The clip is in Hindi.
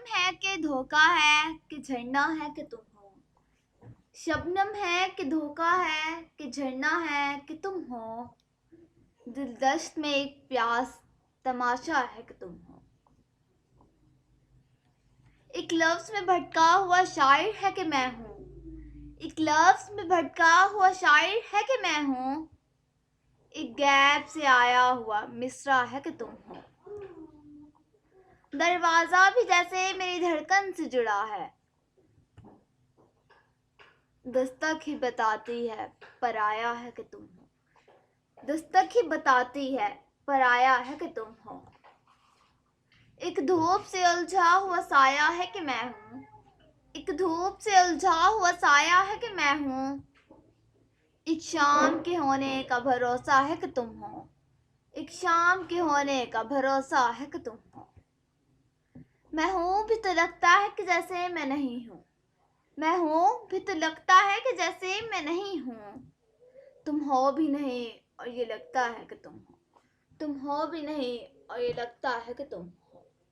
है कि धोखा है कि झरना है कि तुम हो। शबनम है कि धोखा है कि झरना है कि तुम हो। दिल दश्त में एक प्यास तमाशा है कि तुम हो। एक लफ्ज में भटका हुआ शायर है कि मैं हूँ। एक लफ्ज में भटका हुआ शायर है कि मैं हूँ। एक गैप से आया हुआ मिसरा है कि तुम हो। दरवाजा भी जैसे मेरी धड़कन से जुड़ा है। दस्तक ही बताती है पर आया है कि तुम हो। दस्तक ही बताती है पर आया है कि तुम हो। एक धूप से उलझा हुआ साया है कि मैं हूँ। एक धूप से उलझा हुआ साया है कि मैं हूँ। एक शाम के होने का भरोसा है कि तुम हो। एक शाम के होने का भरोसा है कि तुम हो। मैं हूँ भी तो लगता है कि जैसे मैं नहीं हूँ। मैं हूँ भी तो लगता है कि जैसे मैं नहीं हूँ। तुम हो भी नहीं और ये लगता है कि तुम हो। तुम हो भी नहीं और ये लगता है कि तुम हो।